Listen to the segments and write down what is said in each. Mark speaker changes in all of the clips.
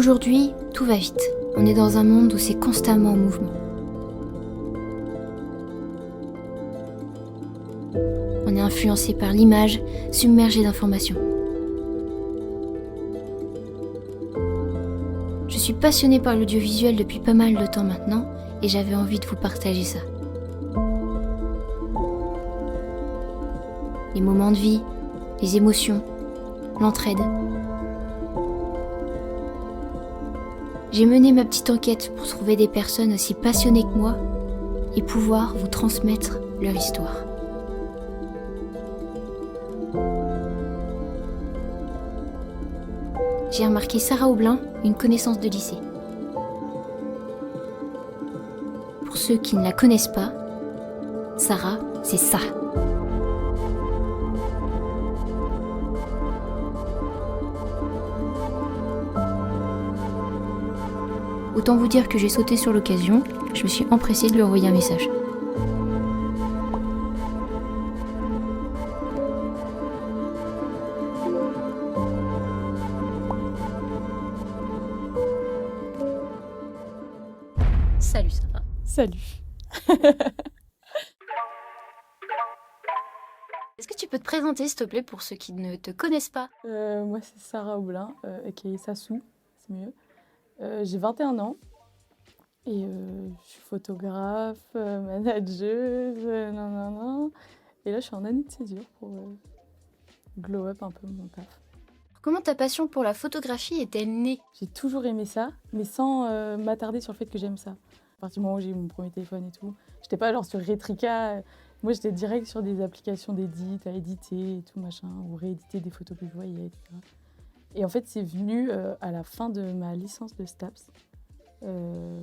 Speaker 1: Aujourd'hui, tout va vite. On est dans un monde où c'est constamment en mouvement. On est influencé par l'image, submergé d'informations. Je suis passionnée par l'audiovisuel depuis pas mal de temps maintenant et j'avais envie de vous partager ça. Les moments de vie, les émotions, l'entraide. J'ai mené ma petite enquête pour trouver des personnes aussi passionnées que moi et pouvoir vous transmettre leur histoire. J'ai remarqué Sarah Aublin, une connaissance de lycée. Pour ceux qui ne la connaissent pas, Sarah, c'est ça. Autant vous dire que j'ai sauté sur l'occasion, je me suis empressée de lui envoyer un message. Salut Sarah.
Speaker 2: Salut.
Speaker 1: Est-ce que tu peux te présenter s'il te plaît pour ceux qui ne te connaissent pas?
Speaker 2: Moi, c'est Sarah Aublin, aka Sassou, c'est mieux. J'ai 21 ans et je suis photographe, manageuse, nanana. Et là, je suis en année de césure pour glow up un peu mon taf.
Speaker 1: Comment ta passion pour la photographie est-elle née?
Speaker 2: J'ai toujours aimé ça, mais sans m'attarder sur le fait que j'aime ça. À partir du moment où j'ai eu mon premier téléphone et tout, j'étais pas genre sur Retrica. Moi, j'étais direct sur des applications d'édit, à éditer et tout machin, ou rééditer des photos que je voyais, etc. Et en fait, c'est venu à la fin de ma licence de STAPS.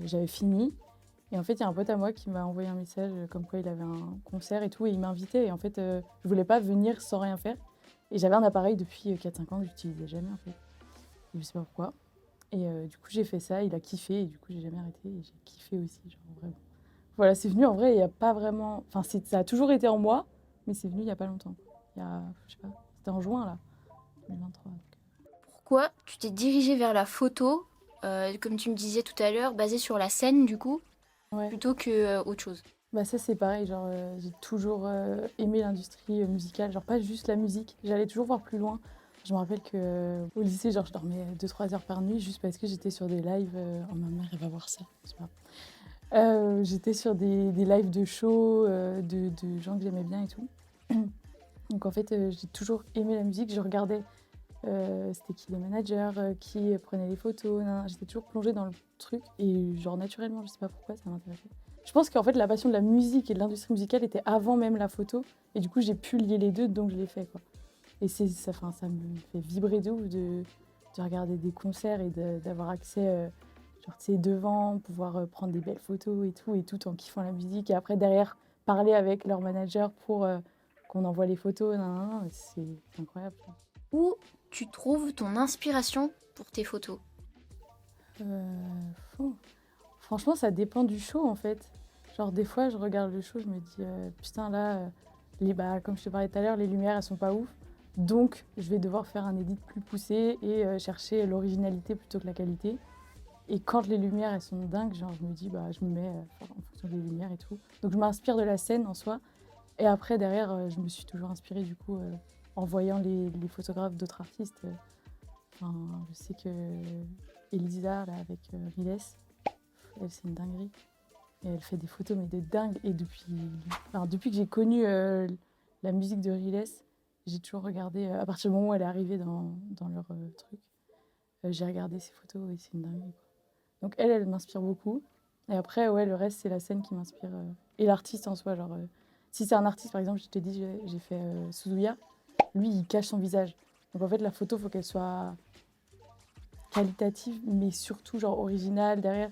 Speaker 2: J'avais fini. Et en fait, il y a un pote à moi qui m'a envoyé un message comme quoi il avait un concert et tout, et il m'invitait. Et en fait, je voulais pas venir sans rien faire. Et j'avais un appareil depuis 4-5 ans que j'utilisais jamais en fait. Et je sais pas pourquoi. Et du coup, j'ai fait ça, il a kiffé, et du coup, j'ai jamais arrêté. Et j'ai kiffé aussi, genre vraiment. Voilà, c'est venu en vrai, il n'y a pas vraiment. Enfin, ça a toujours été en moi, mais c'est venu il y a pas longtemps. Il y a, je sais pas, c'était en juin là, 2023.
Speaker 1: Pourquoi tu t'es dirigée vers la photo, comme tu me disais tout à l'heure, basée sur la scène du coup,
Speaker 2: Ouais.
Speaker 1: plutôt que autre chose?
Speaker 2: Bah ça c'est pareil, genre j'ai toujours aimé l'industrie musicale, genre pas juste la musique, j'allais toujours voir plus loin. Je me rappelle que au lycée, genre je dormais 2-3 heures par nuit juste parce que j'étais sur des lives. Oh ma mère elle va voir ça, c'est pas. J'étais sur des lives de shows de gens que j'aimais bien et tout. Donc en fait j'ai toujours aimé la musique, je regardais c'était qui les managers, qui prenaient les photos, nan, nan. J'étais toujours plongée dans le truc et genre naturellement, je sais pas pourquoi ça m'intéressait. Je pense qu'en fait la passion de la musique et de l'industrie musicale était avant même la photo et du coup j'ai pu lier les deux donc je l'ai fait quoi. Et ça me fait vibrer de ouf de regarder des concerts et d'avoir accès genre tu sais devant, pouvoir prendre des belles photos et tout en kiffant la musique et après derrière parler avec leur manager pour qu'on envoie les photos, nan, nan, nan. C'est incroyable.
Speaker 1: Où tu trouves ton inspiration pour tes photos?
Speaker 2: Fou. Franchement, ça dépend du show en fait. Genre, des fois, je regarde le show, je me dis putain, là, comme je te parlais tout à l'heure, les lumières elles sont pas ouf. Donc, je vais devoir faire un edit plus poussé et chercher l'originalité plutôt que la qualité. Et quand les lumières elles sont dingues, genre, je me dis, bah, je me mets en fonction des lumières et tout. Donc, je m'inspire de la scène en soi. Et après, derrière, je me suis toujours inspirée du coup en voyant les photographes d'autres artistes. Enfin, je sais que Elisa, là, avec Riles, elle, c'est une dinguerie. Et elle fait des photos, mais de dingue. Et depuis que j'ai connu la musique de Riles, j'ai toujours regardé, à partir du moment où elle est arrivée dans leur truc, j'ai regardé ses photos et c'est une dinguerie, quoi. Donc elle m'inspire beaucoup. Et après, ouais, le reste, c'est la scène qui m'inspire. Et l'artiste en soi, genre, si c'est un artiste, par exemple, je te dis, j'ai fait Suzuya, lui, il cache son visage. Donc en fait, la photo, il faut qu'elle soit qualitative, mais surtout genre originale, derrière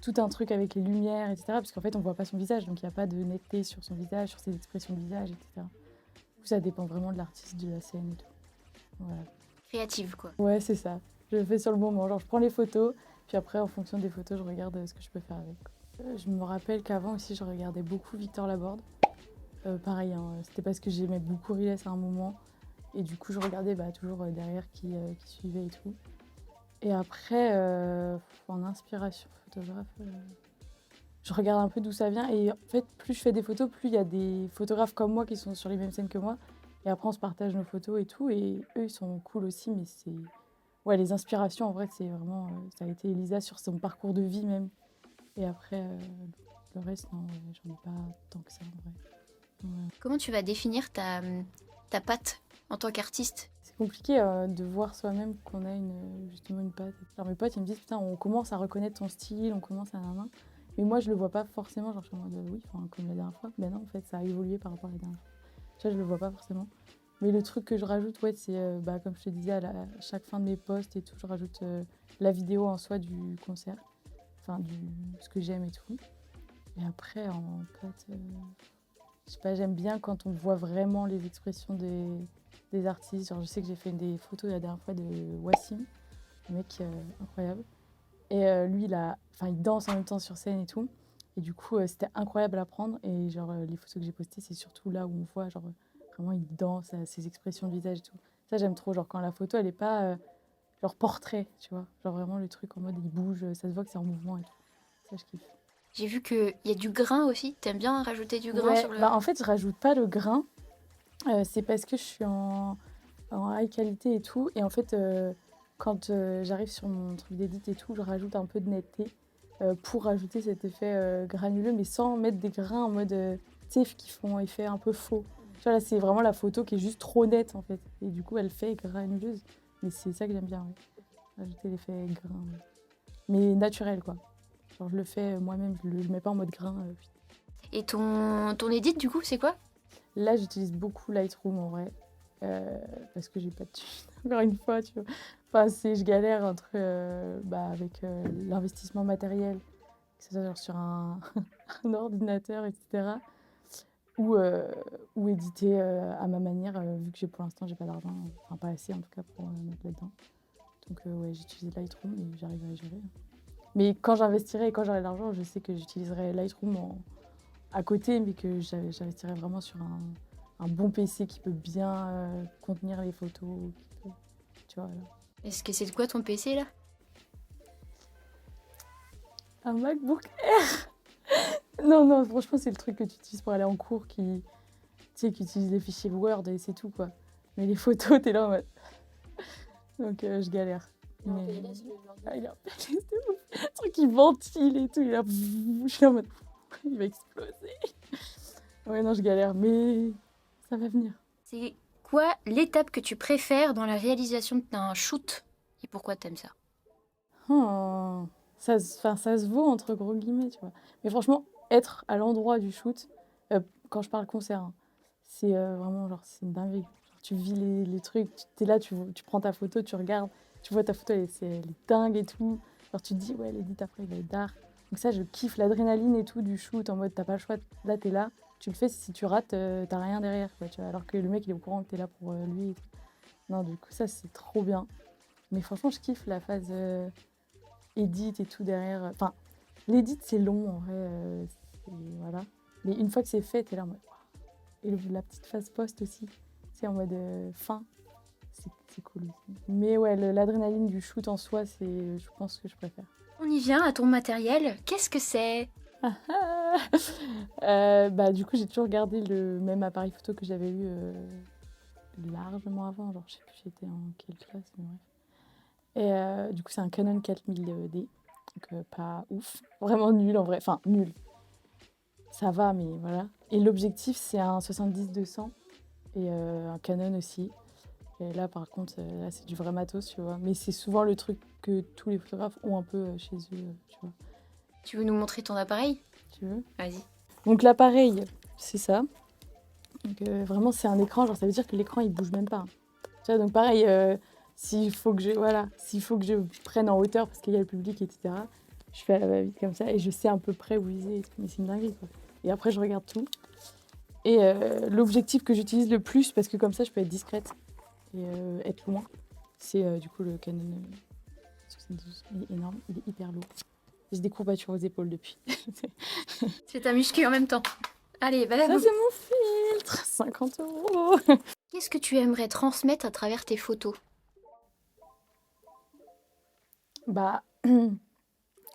Speaker 2: tout un truc avec les lumières, etc. Parce qu'en fait, on voit pas son visage, donc il n'y a pas de netteté sur son visage, sur ses expressions de visage, etc. Du coup, ça dépend vraiment de l'artiste, de la scène et tout. Voilà.
Speaker 1: Créative quoi.
Speaker 2: Ouais, c'est ça. Je le fais sur le moment. Genre, je prends les photos, puis après, en fonction des photos, je regarde ce que je peux faire avec. Je me rappelle qu'avant aussi, je regardais beaucoup Victor Laborde. Pareil, hein, c'était parce que j'aimais beaucoup Riles à un moment. Et du coup, je regardais toujours derrière qui suivait et tout. Et après, en inspiration photographe, je regarde un peu d'où ça vient. Et en fait, plus je fais des photos, plus il y a des photographes comme moi qui sont sur les mêmes scènes que moi. Et après, on se partage nos photos et tout. Et eux, ils sont cool aussi. Mais c'est. Ouais, les inspirations, en vrai, c'est vraiment. Ça a été Elisa sur son parcours de vie même. Et après, le reste, non, ouais, j'en ai pas tant que ça, en vrai. Ouais.
Speaker 1: Comment tu vas définir ta patte en tant qu'artiste?
Speaker 2: C'est compliqué de voir soi-même qu'on a justement une patte. Genre mes potes, ils me disent, putain, on commence à reconnaître ton style, on commence à nan. Mais moi, je le vois pas forcément. Genre, je suis en mode, oui, comme la dernière fois. Ben non, en fait, ça a évolué par rapport à la dernière fois. Tu vois, je le vois pas forcément. Mais le truc que je rajoute, ouais, c'est, comme je te disais, à chaque fin de mes posts et tout, je rajoute la vidéo en soi du concert. Enfin, ce que j'aime et tout. Et après, en patte, je sais pas, j'aime bien quand on voit vraiment les expressions des artistes. Genre, je sais que j'ai fait des photos la dernière fois de Wassim, un mec incroyable. Et lui, il danse en même temps sur scène et tout. Et du coup, c'était incroyable à prendre. Et genre, les photos que j'ai postées, c'est surtout là où on voit, genre, vraiment, il danse, ses expressions de visage et tout. Ça, j'aime trop. Genre, quand la photo, elle est pas genre portrait, tu vois. Genre, vraiment, le truc en mode, il bouge, ça se voit que c'est en mouvement et tout. Ça, je kiffe.
Speaker 1: J'ai vu qu'il y a du grain aussi. T'aimes bien rajouter du grain
Speaker 2: Ouais,
Speaker 1: sur le...
Speaker 2: bah en fait, je rajoute pas le grain. C'est parce que je suis en high qualité et tout. Et en fait, quand j'arrive sur mon truc d'édit et tout, je rajoute un peu de netteté pour rajouter cet effet granuleux, mais sans mettre des grains en mode, tu sais, qui font effet un peu faux. Tu vois, là, c'est vraiment la photo qui est juste trop nette, en fait. Et du coup, elle fait granuleuse. Mais c'est ça que j'aime bien, ouais. Rajouter l'effet grain. Ouais. Mais naturel, quoi. Genre, je le fais moi-même, je mets pas en mode grain.
Speaker 1: Et ton edit, du coup, c'est quoi?
Speaker 2: Là, j'utilise beaucoup Lightroom, en vrai. Parce que j'ai pas de thunes, encore une fois, tu vois. Enfin, je galère avec l'investissement matériel, que ce soit genre sur un ordinateur, etc. Ou éditer à ma manière, vu que pour l'instant, j'ai pas d'argent, enfin pas assez en tout cas pour mettre là-dedans. Donc ouais, j'utilise Lightroom et j'arrive à gérer. Mais quand j'investirai et quand j'aurai l'argent, je sais que j'utiliserai Lightroom à côté, mais que j'investirai vraiment sur un bon PC qui peut bien contenir les photos, tu vois. Là.
Speaker 1: Est-ce que c'est de quoi ton PC, là?
Speaker 2: Un MacBook Air. Non, franchement, c'est le truc que tu utilises pour aller en cours, qui utilise les fichiers Word et c'est tout, quoi. Mais les photos, t'es là en mode... Donc, je galère. Il a un PLS de ouf. Le truc qui ventile et tout, il est là... Je suis là en mode... Il va exploser. Ouais, non, je galère, mais ça va venir.
Speaker 1: C'est quoi l'étape que tu préfères dans la réalisation d'un shoot? Et pourquoi t'aimes ça?
Speaker 2: Oh, ça se vaut entre gros guillemets, tu vois. Mais franchement, être à l'endroit du shoot, quand je parle concert, hein, c'est vraiment genre, c'est une dinguerie. Genre, tu vis les trucs, tu es là, tu prends ta photo, tu regardes, tu vois ta photo, elle est dingue et tout. Alors tu te dis, ouais, l'édit après, il va être dark. Donc ça, je kiffe l'adrénaline et tout du shoot, en mode, t'as pas le choix, là, t'es là, tu le fais, si tu rates, t'as rien derrière, quoi, tu vois. Alors que le mec, il est au courant que t'es là pour lui et tout. Non, du coup, ça, c'est trop bien. Mais franchement, je kiffe la phase... edit et tout derrière. Enfin, l'édit, c'est long en vrai. Voilà. Mais une fois que c'est fait, t'es là en mode. Et la petite phase post aussi. C'est en mode fin. C'est cool aussi. Mais ouais, l'adrénaline du shoot en soi, c'est, je pense que je préfère.
Speaker 1: On y vient à ton matériel. Qu'est-ce que c'est?
Speaker 2: Du coup, j'ai toujours gardé le même appareil photo que j'avais eu largement avant. Genre, je sais plus, j'étais en quelle classe, mais bref. Et du coup, c'est un Canon 4000D. Donc, pas ouf. Vraiment nul en vrai. Enfin, nul. Ça va, mais voilà. Et l'objectif, c'est un 70-200 et un Canon aussi. Et là, par contre, là, c'est du vrai matos, tu vois. Mais c'est souvent le truc que tous les photographes ont un peu chez eux, tu vois.
Speaker 1: Tu veux nous montrer ton appareil?
Speaker 2: Tu veux?
Speaker 1: Vas-y.
Speaker 2: Donc, l'appareil, c'est ça. Donc, vraiment, c'est un écran. Genre, ça veut dire que l'écran, il bouge même pas. Tu vois, donc pareil, s'il faut que je prenne en hauteur parce qu'il y a le public, etc., je fais à la va-vite comme ça et je sais à peu près où viser. Mais c'est une dinguerie, quoi. Et après, je regarde tout. Et l'objectif que j'utilise le plus, parce que comme ça, je peux être discrète et être loin, c'est du coup le Canon 72. Il est énorme, il est hyper lourd. J'ai des courbatures aux épaules depuis.
Speaker 1: C'est ta muscu en même temps. Allez,
Speaker 2: Ça,
Speaker 1: balade.
Speaker 2: c'est mon filtre, 50 euros.
Speaker 1: Qu'est-ce que tu aimerais transmettre à travers tes photos?
Speaker 2: Bah,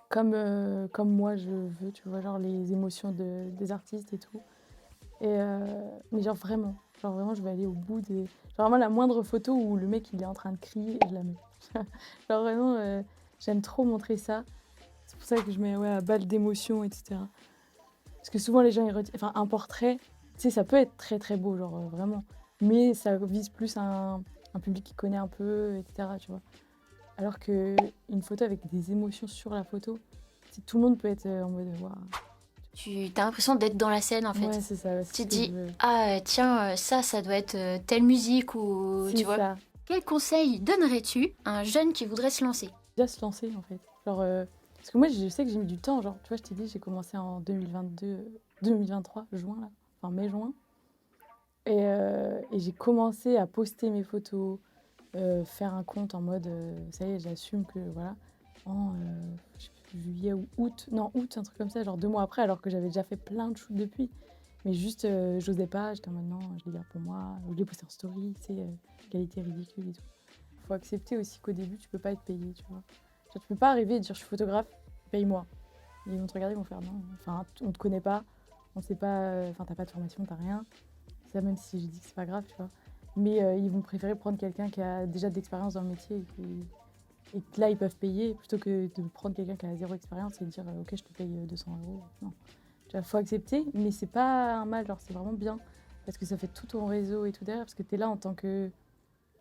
Speaker 2: comme moi je veux, tu vois, genre les émotions des artistes et tout. Mais genre vraiment, je vais aller au bout des. Genre vraiment la moindre photo où le mec il est en train de crier, je la mets. Genre vraiment, j'aime trop montrer ça. C'est pour ça que je mets à balle d'émotion, etc. Parce que souvent les gens, enfin un portrait, tu sais, ça peut être très très beau, genre vraiment. Mais ça vise plus un public qui connaît un peu, etc. Tu vois. Alors qu'une photo avec des émotions sur la photo, tout le monde peut être en mode waouh.
Speaker 1: Tu as l'impression d'être dans la scène en fait.
Speaker 2: Ouais, c'est ça.
Speaker 1: Tu te dis, ah tiens, ça doit être telle musique ou
Speaker 2: C'est
Speaker 1: tu vois.
Speaker 2: ça.
Speaker 1: Quel conseil donnerais-tu à un jeune qui voudrait se lancer?
Speaker 2: Déjà se lancer en fait. Genre, parce que moi je sais que j'ai mis du temps. Genre, tu vois, je t'ai dit, j'ai commencé en 2023, juin là, enfin mai-juin. Et j'ai commencé à poster mes photos, faire un compte en mode, ça y est, j'assume que voilà, en je sais plus, juillet ou août, non août, un truc comme ça, genre 2 mois après, alors que j'avais déjà fait plein de shoots depuis. Mais juste, j'osais pas, j'étais en mode non, je les garde pour moi, je les postais en story, tu sais, qualité ridicule et tout. Faut accepter aussi qu'au début, tu peux pas être payé, tu vois. Genre, tu peux pas arriver et dire je suis photographe, paye-moi. Ils vont te regarder, ils vont faire non, enfin, on te connaît pas, on sait pas, enfin, t'as pas de formation, t'as rien. Ça, même si je dis que c'est pas grave, tu vois. Mais ils vont préférer prendre quelqu'un qui a déjà de l'expérience dans le métier et que là, ils peuvent payer plutôt que de prendre quelqu'un qui a zéro expérience et dire ok, je te paye 200 €. Non. Tu vois, faut accepter, mais c'est pas un mal, genre c'est vraiment bien parce que ça fait tout ton réseau et tout derrière parce que t'es là en tant que.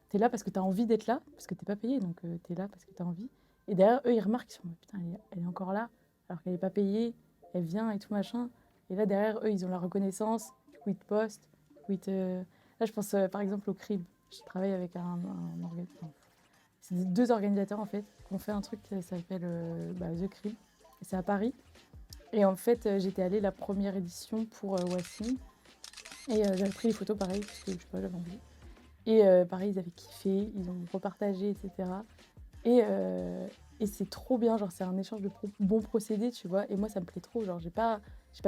Speaker 2: T'es là parce que t'as envie d'être là, parce que t'es pas payé, donc t'es là parce que t'as envie. Et derrière, eux, ils remarquent, ils sont putain, elle est encore là, alors qu'elle est pas payée, elle vient et tout machin. Et là, derrière, eux, ils ont la reconnaissance, du coup, ils te postent. Du coup, Là, je pense par exemple au CRIB. Je travaille avec un organisateur. C'est 2 organisateurs en fait, qui ont fait un truc qui s'appelle The CRIB. Et c'est à Paris. Et en fait, j'étais allée la première édition pour Wassim. Et j'avais pris les photos pareil, parce que je sais pas, j'avais envie. Et pareil, ils avaient kiffé, ils ont repartagé, etc. Et c'est trop bien, genre c'est un échange de bons procédés, tu vois. Et moi, ça me plaît trop, genre j'ai pas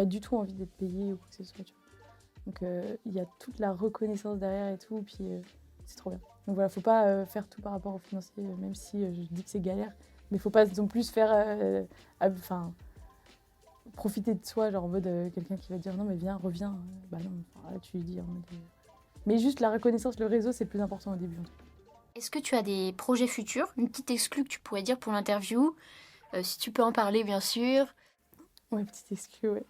Speaker 2: du tout envie d'être payée ou quoi que ce soit, tu vois. Donc il y a toute la reconnaissance derrière et tout, puis c'est trop bien. Donc voilà, faut pas faire tout par rapport au financier, même si je dis que c'est galère. Mais faut pas non plus faire, enfin, profiter de soi, genre en mode quelqu'un qui va te dire non mais viens, reviens. Bah non, là tu lui dis en mode... Mais juste la reconnaissance, le réseau, c'est le plus important au début. En tout cas.
Speaker 1: Est-ce que tu as des projets futurs? Une petite exclue que tu pourrais dire pour l'interview? Si tu peux en parler, bien sûr.
Speaker 2: Ouais, petite exclue, ouais.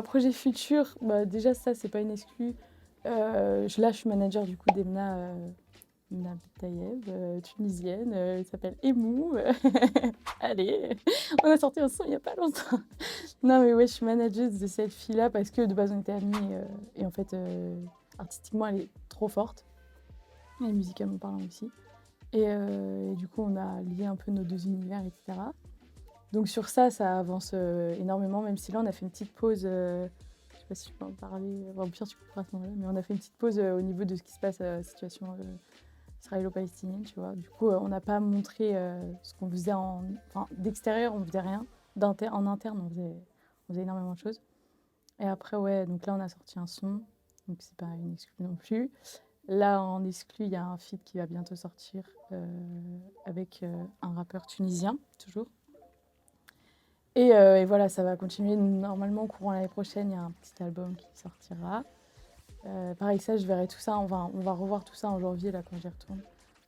Speaker 2: Projet futur, déjà ça, c'est pas une exclue. Là, je suis manager du coup d'Emna Tayeb, tunisienne. Elle s'appelle Emou. Allez, on a sorti un son il y a pas longtemps. Non mais ouais, je suis manager de cette fille-là parce que de base on était amis et en fait, artistiquement, elle est trop forte. Et musicalement parlant aussi. Et du coup, on a lié un peu nos 2 univers, etc. Donc sur ça avance énormément, même si là, on a fait une petite pause. Je sais pas si je peux en parler. Au pire, tu couperas à ce moment-là. Mais on a fait une petite pause au niveau de ce qui se passe, situation israélo-palestinienne, tu vois. Du coup, on n'a pas montré ce qu'on faisait d'extérieur, on faisait rien. En interne, on faisait énormément de choses. Et après, ouais, donc là, on a sorti un son. Donc c'est pas une exclue non plus. Là, en exclu, il y a un feat qui va bientôt sortir avec un rappeur tunisien, toujours. Et voilà, ça va continuer. Normalement, au courant de l'année prochaine, il y a un petit album qui sortira. Pareil, ça, je verrai tout ça. On va revoir tout ça en janvier, là, quand j'y retourne.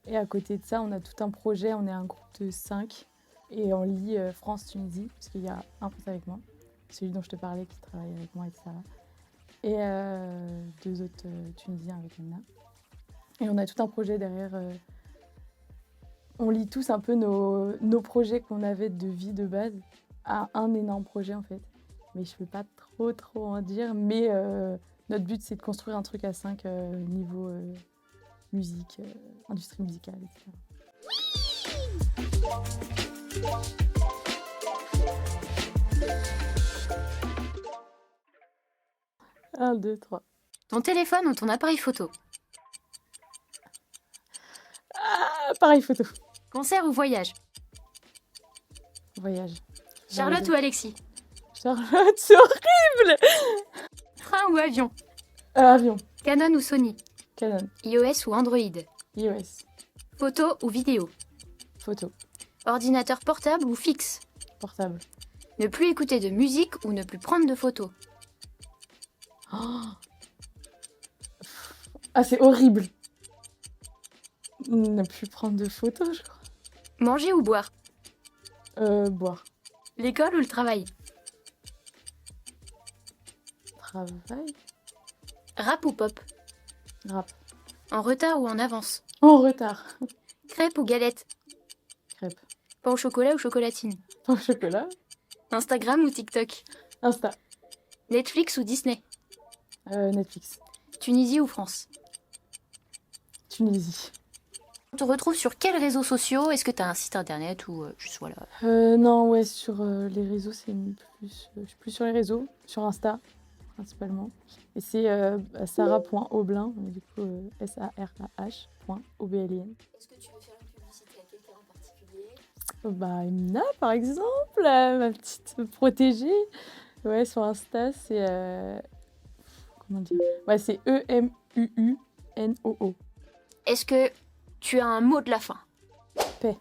Speaker 2: Et à côté de ça, on a tout un projet. On est un groupe de 5 et on lie France-Tunisie, parce qu'il y a un Français avec moi, celui dont je te parlais, qui travaille avec moi, etc. Et 2 autres Tunisiens avec Emna. Et on a tout un projet derrière. On lie tous un peu nos projets qu'on avait de vie de base à un énorme projet en fait. Mais je ne peux pas trop en dire. Mais notre but, c'est de construire un truc à 5 niveau musique, industrie musicale, etc. 1, 2, 3.
Speaker 1: Ton téléphone ou ton appareil photo?
Speaker 2: Appareil photo.
Speaker 1: Concert ou voyage?
Speaker 2: Voyage.
Speaker 1: Charlotte ou Alexis?
Speaker 2: Charlotte, c'est horrible.
Speaker 1: Train ou avion?
Speaker 2: Avion.
Speaker 1: Canon ou Sony?
Speaker 2: Canon.
Speaker 1: iOS ou Android?
Speaker 2: iOS.
Speaker 1: Photo ou vidéo?
Speaker 2: Photo.
Speaker 1: Ordinateur portable ou fixe?
Speaker 2: Portable.
Speaker 1: Ne plus écouter de musique ou ne plus prendre de photos?
Speaker 2: Oh. Ah, c'est horrible. Ne plus prendre de photos, je crois.
Speaker 1: Manger ou boire?
Speaker 2: Boire.
Speaker 1: L'école ou le travail?
Speaker 2: Travail.
Speaker 1: Rap ou pop?
Speaker 2: Rap.
Speaker 1: En retard ou en avance?
Speaker 2: En retard.
Speaker 1: Crêpe ou galette?
Speaker 2: Crêpe.
Speaker 1: Pain au chocolat ou chocolatine?
Speaker 2: Pain au chocolat.
Speaker 1: Instagram ou TikTok?
Speaker 2: Insta.
Speaker 1: Netflix ou Disney?
Speaker 2: Netflix.
Speaker 1: Tunisie ou France?
Speaker 2: Tunisie.
Speaker 1: On te retrouve sur quels réseaux sociaux? Est-ce que tu as un site internet ou juste voilà?
Speaker 2: Non, ouais, sur les réseaux, c'est plus. Je suis plus sur les réseaux, sur Insta, principalement. Et c'est sarah.oblin, du coup, sarah.oblin.
Speaker 1: Est-ce que tu veux faire une publicité à quelqu'un en particulier?
Speaker 2: Bah, Emna, par exemple, ma petite protégée. Ouais, sur Insta, c'est. Comment dire? Ouais, c'est EMUUNOO.
Speaker 1: Est-ce que tu as un mot de la fin?
Speaker 2: Paix.